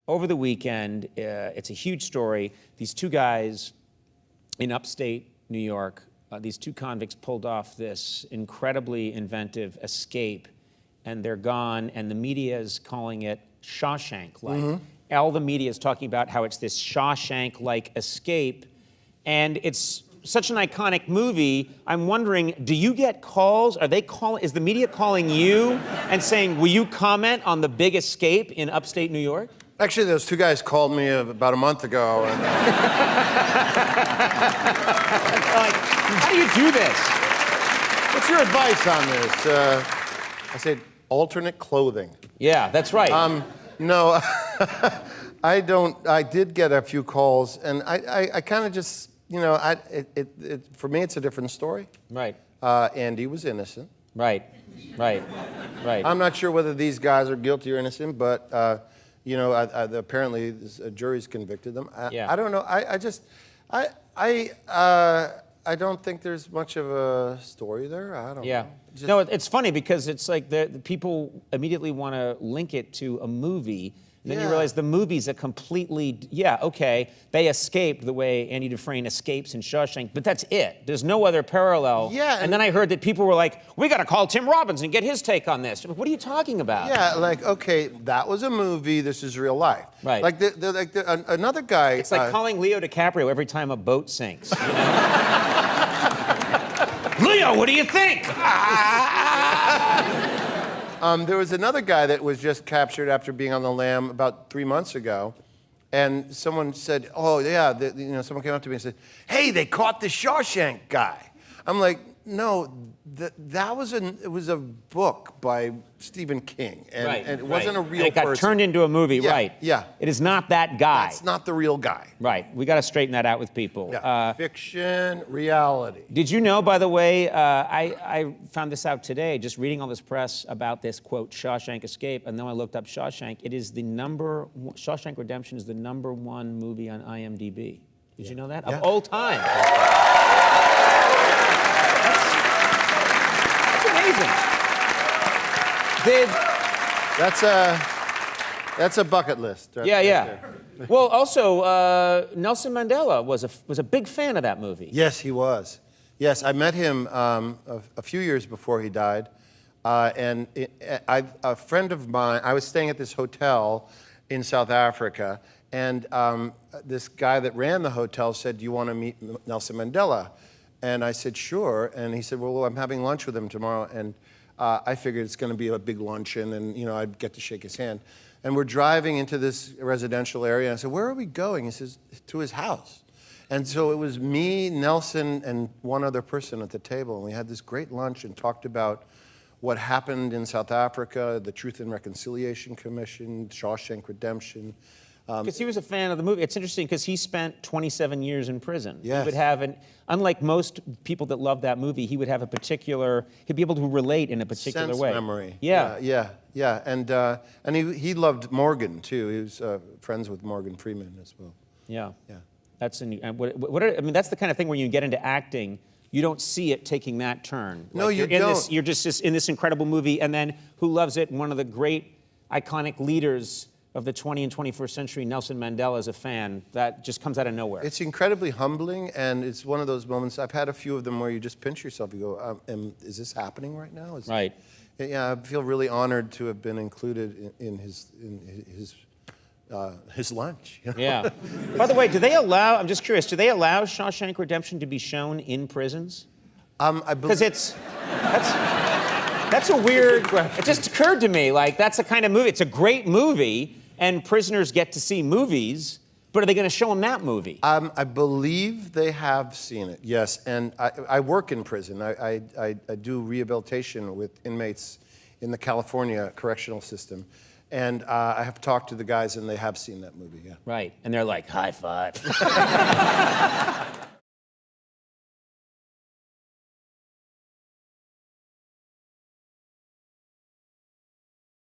over the weekend, it's a huge story. These two guys in upstate New York, these two convicts pulled off this incredibly inventive escape, and they're gone, and the media is calling it Shawshank-like. Mm-hmm. All the media is talking about how it's this Shawshank-like escape, and it's such an iconic movie. I'm wondering, do you get calls? Is the media calling you and saying, will you comment on the big escape in upstate New York? Actually, those two guys called me about a month ago. And... like, how do you do this? What's your advice on this? I said, alternate clothing. Yeah, that's right. No, I don't. I did get a few calls, and I kind of just, you know, for me, it's a different story. Right. Andy was innocent. Right. I'm not sure whether these guys are guilty or innocent, but, you know, apparently a jury's convicted them. Yeah. I don't know. I don't think there's much of a story there. I don't know. No, it's funny because it's like the people immediately want to link it to a movie. And then you realize the movie's a completely, okay, they escaped the way Andy Dufresne escapes in Shawshank, but that's it. There's no other parallel. Yeah. And then I heard that people were like, we got to call Tim Robbins and get his take on this. What are you talking about? Yeah, like, okay, that was a movie, this is real life. Right. Like, another guy... It's like calling Leo DiCaprio every time a boat sinks, you know? Leo, what do you think? There was another guy that was just captured after being on the lam about 3 months ago, and someone said, "Oh yeah," someone came up to me and said, "Hey, they caught the Shawshank guy." I'm like, "No, that was a book by Stephen King, and it wasn't a real and it got person. turned into a movie, right? Yeah. It is not that guy. That's not the real guy. Right. We got to straighten that out with people. Yeah. Fiction, reality. Did you know, by the way, I found this out today, just reading all this press about this, quote, Shawshank escape, and then I looked up Shawshank. It is Shawshank Redemption is the #1 movie on IMDb. Did you know that? Of all time. That's amazing. That's a bucket list. Right? Yeah. Well, also, Nelson Mandela was a big fan of that movie. Yes, he was. Yes, I met him a few years before he died, and a friend of mine. I was staying at this hotel in South Africa, and this guy that ran the hotel said, "Do you want to meet Nelson Mandela?" And I said, "Sure." And he said, "Well, I'm having lunch with him tomorrow," and I figured it's going to be a big luncheon, and I'd get to shake his hand. And we're driving into this residential area. And I said, "Where are we going?" He says, "To his house." And so it was me, Nelson, and one other person at the table. And we had this great lunch and talked about what happened in South Africa, the Truth and Reconciliation Commission, Shawshank Redemption. Because he was a fan of the movie. It's interesting because he spent 27 years in prison. Yes. He would have unlike most people that love that movie, he would have he'd be able to relate in a particular way. Memory. Yeah. Yeah. And he loved Morgan too. He was friends with Morgan Freeman as well. Yeah. Yeah. That's that's the kind of thing where you get into acting, you don't see it taking that turn. No, you don't. You're just in this incredible movie, and then who loves it? One of the great iconic leaders of the 20th and 21st century, Nelson Mandela, is a fan. That just comes out of nowhere. It's incredibly humbling, and it's one of those moments. I've had a few of them where you just pinch yourself. You go, "Is this happening right now?" Right. Yeah, I feel really honored to have been included in his lunch. Yeah. By the way, I'm just curious, do they allow Shawshank Redemption to be shown in prisons? I believe... Because that's a weird... It just occurred to me, like, that's the kind of movie. It's a great movie, and prisoners get to see movies, but are they going to show them that movie? I believe they have seen it, yes. And I work in prison. I do rehabilitation with inmates in the California correctional system. And I have talked to the guys, and they have seen that movie, yeah. Right. And they're like, high five.